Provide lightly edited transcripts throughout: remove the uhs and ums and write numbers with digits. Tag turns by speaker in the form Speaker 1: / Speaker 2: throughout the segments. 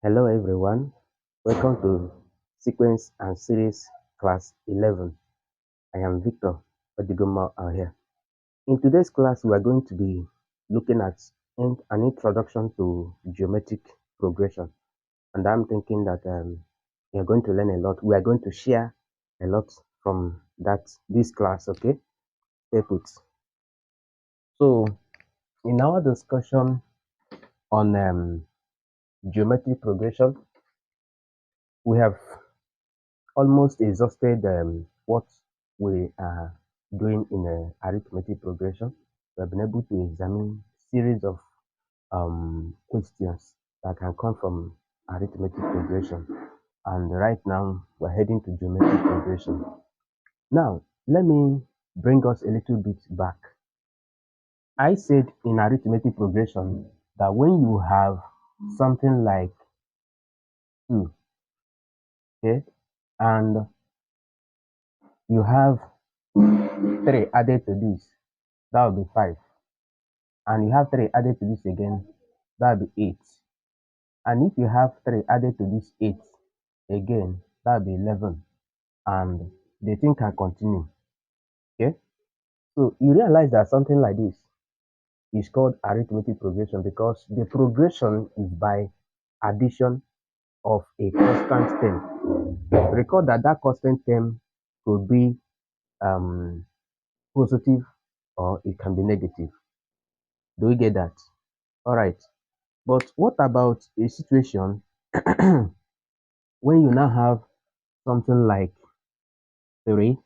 Speaker 1: Hello everyone, welcome to Sequence and Series Class 11. I am Victor Odigoma here. In today's class, we are going to be looking at an introduction to geometric progression. And I'm thinking that we are going to learn a lot. We are going to share a lot from this class, okay? Stay put. So, in our discussion on geometric progression, we have almost exhausted what we are doing in arithmetic progression. We have been able to examine series of questions that can come from arithmetic progression. And right now, we're heading to geometric progression. Now, let me bring us a little bit back. I said in arithmetic progression that when you have something like 2, okay, and you have 3 added to this, that will be 5. And you have 3 added to this again, that will be 8. And if you have 3 added to this 8 again, that will be 11. And the thing can continue. Okay? So you realize that something like this is called arithmetic progression because the progression is by addition of a constant term. Recall that constant term could be positive or it can be negative. Do you get that? All right. But what about a situation when you now have something like 3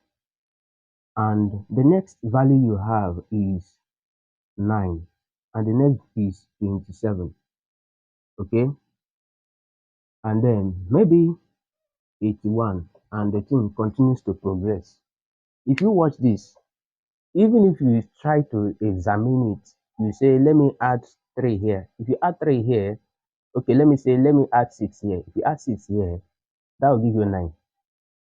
Speaker 1: and the next value you have is 9 and the next is 27, okay, and then maybe 81 and the thing continues to progress. If you watch this, even if you try to examine it, you say let me add 3 here. If you add 3 here, okay, let me add 6 here. If you add 6 here, that will give you 9.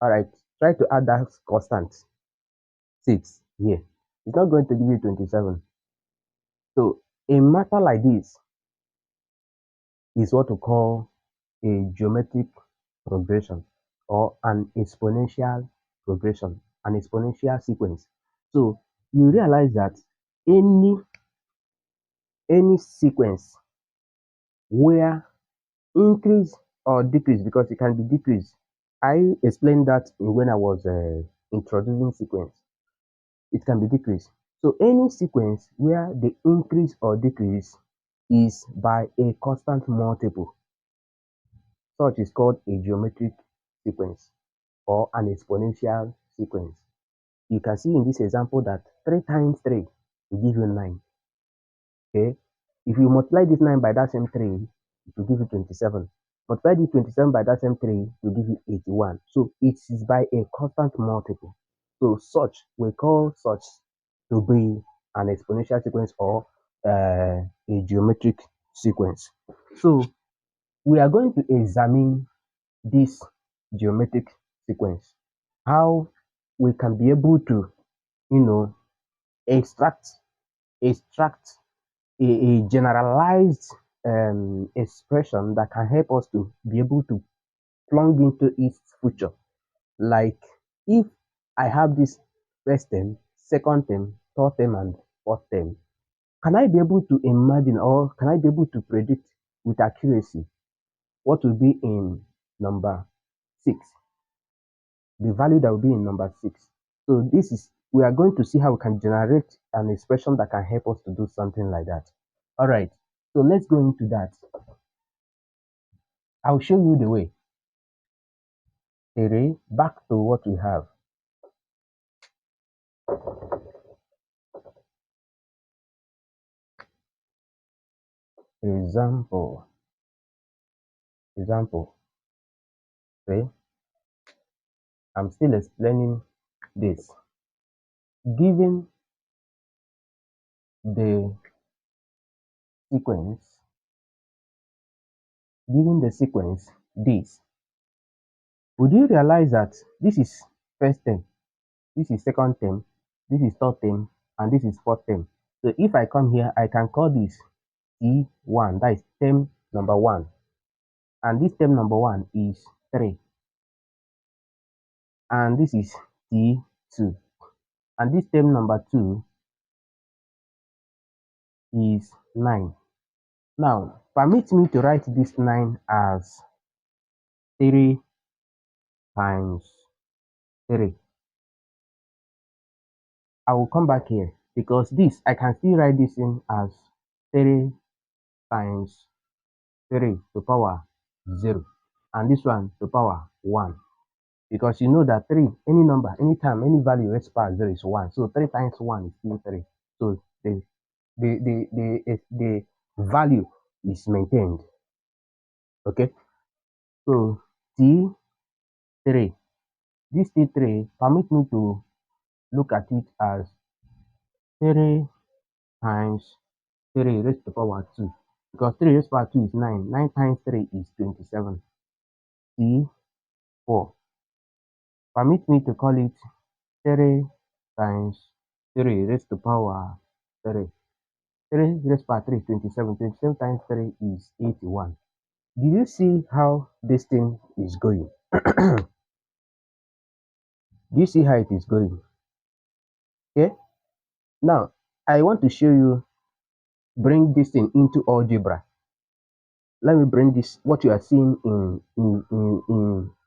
Speaker 1: All right, try to add that constant 6 here. It's not going to give you 27. So a matter like this is what we call a geometric progression or an exponential progression, an exponential sequence. So you realize that any sequence where increase or decrease, because it can be decrease. I explained that when I was introducing sequence. It can be decreased. So any sequence where the increase or decrease is by a constant multiple, such is called a geometric sequence or an exponential sequence. You can see in this example that 3 times 3 will give you 9. Okay. If you multiply this 9 by that same 3, it will give you 27. Multiply this 27 by that same 3, it will give you 81. So it is by a constant multiple. So we call such to be an exponential sequence or a geometric sequence. So we are going to examine this geometric sequence, how we can be able to, extract extract a generalized expression that can help us to be able to plunge into its future. Like if I have this first term, second term, third term, and fourth term, can I be able to imagine or can I be able to predict with accuracy what will be in number 6, the value that will be in number 6? So we are going to see how we can generate an expression that can help us to do something like that. All right, so let's go into that. I'll show you the way. Array, back to what we have. Example. Okay, I'm still explaining this. Given the sequence, this, would you realize that this is first term, this is second term, this is third term, and this is fourth term? So if I come here, I can call this T1, that is term number 1. and this term number 1 is 3, and this is T2, and this term number 2 is 9. Now, permit me to write this 9 as 3 times 3. I will come back here because this, I can still write this in as 3 times 3 to power 0, and this one to power 1. Because you know that 3, any number, anytime, any value raised to power 0 is 1. So 3 times 1 is still 3. So the value is maintained. Okay. So T3. This T3, permit me to look at it as 3 times 3 raised to power 2. Because 3 raised to power 2 is 9. 9 times 3 is 27. T4. Permit me to call it 3 times 3 raised to power 3. 3 raised to power 3 is 27. 27 times 3 is 81. Do you see how this thing is going? Do you see how it is going? Okay. Now, I want to show you, bring this thing into algebra. Let me bring this, what you are seeing in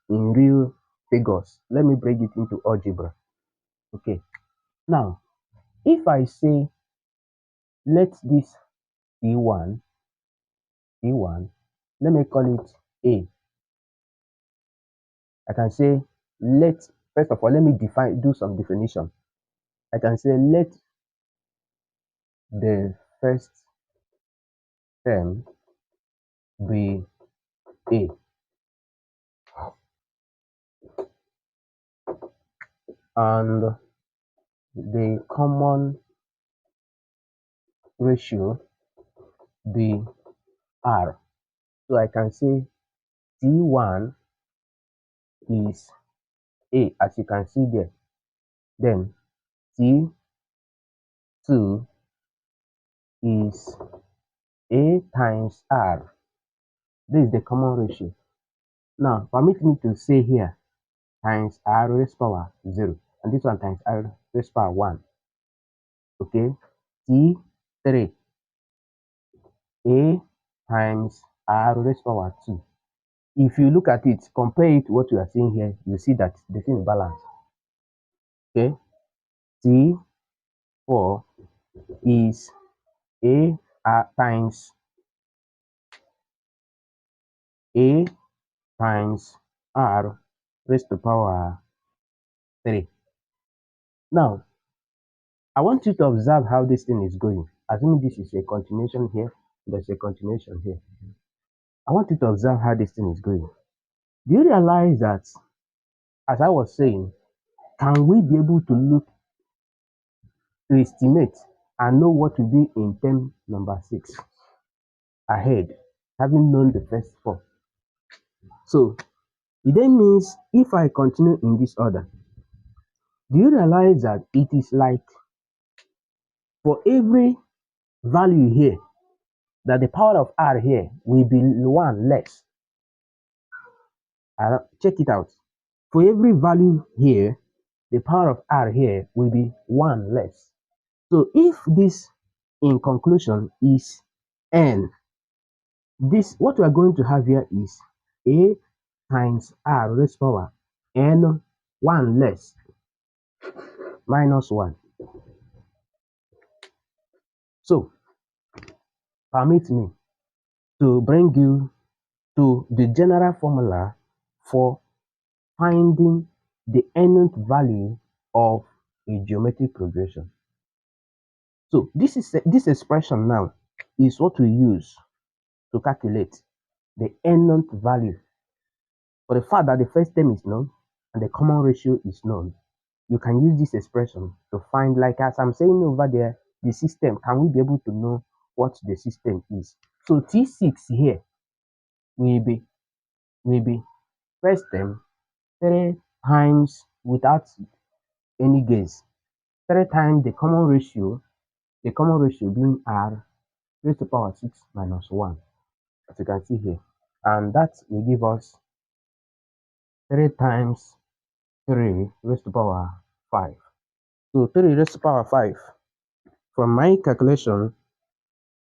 Speaker 1: real figures. Let me bring it into algebra. Okay. Now, if I say, let this T1, let me call it A. I can say, first of all, let me do some definition. I can say, let the first term be A, and the common ratio be R. So I can say T1 is A, as you can see there. Then T2 is A times R. This is the common ratio. Now, permit me to say here times R raised power 0, and this one times R raised power 1. Okay, T3, A times R raised power 2. If you look at it, compare it to what you are seeing here, you see that the thing is balanced. Okay, T4 is A times A times R raised to power 3. Now, I want you to observe how this thing is going. Assuming this is a continuation here, there's a continuation here. I want you to observe how this thing is going. Do you realize that, as I was saying, can we be able to look to estimate and know what will be in term number 6 ahead, having known the first 4? So it then means if I continue in this order, do you realize that it is like for every value here, that the power of R here will be 1 less? Check it out. For every value here, the power of R here will be 1 less. So if this, in conclusion, is N, this, what we are going to have here is A times R raised power N 1 less minus 1. So, permit me to bring you to the general formula for finding the nth value of a geometric progression. So this expression now is what we use to calculate the nth value. For the fact that the first term is known and the common ratio is known, you can use this expression to find, like as I'm saying over there, the system. Can we be able to know what the system is? So T6 here will be first term 3 times, without any guess, 3 times the common ratio being R raised to power 6 minus 1, as you can see here. and that will give us 3 times 3 raised to power 5. So 3 raised to power 5. From my calculation,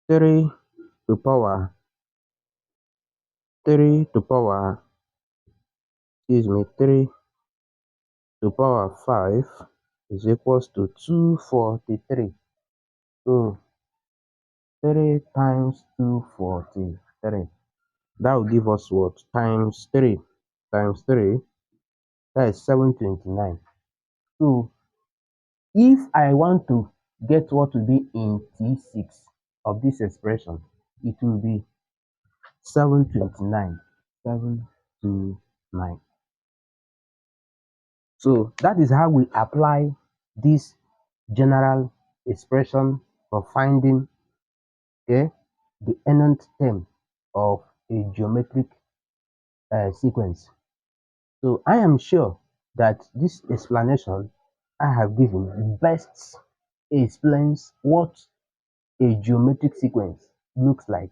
Speaker 1: 3 to power 3 to power, 3 to power 5 is equals to 243. So 3 times 243. That will give us what? Times 3. Times 3. That is 729. So if I want to get what will be in T6 of this expression, it will be 729. 729. So that is how we apply this general expression for finding, okay, the nth term of a geometric sequence. So I am sure that this explanation I have given best explains what a geometric sequence looks like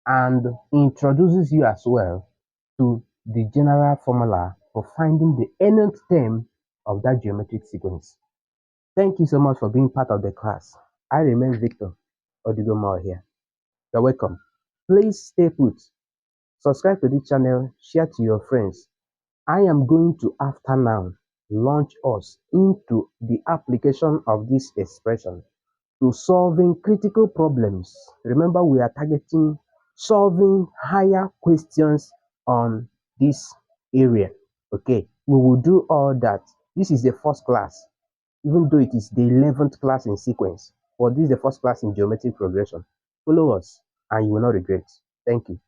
Speaker 1: and introduces you as well to the general formula for finding the nth term of that geometric sequence. Thank you so much for being part of the class. I remain Victor Odigomor here. You're welcome. Please stay put. Subscribe to this channel, share to your friends. I am going to, after now, launch us into the application of this expression to solving critical problems. Remember, we are targeting solving higher questions on this area. Okay, we will do all that. This is the first class, even though it is the 11th class in sequence. But this is the first class in geometric progression. Follow us and you will not regret. Thank you.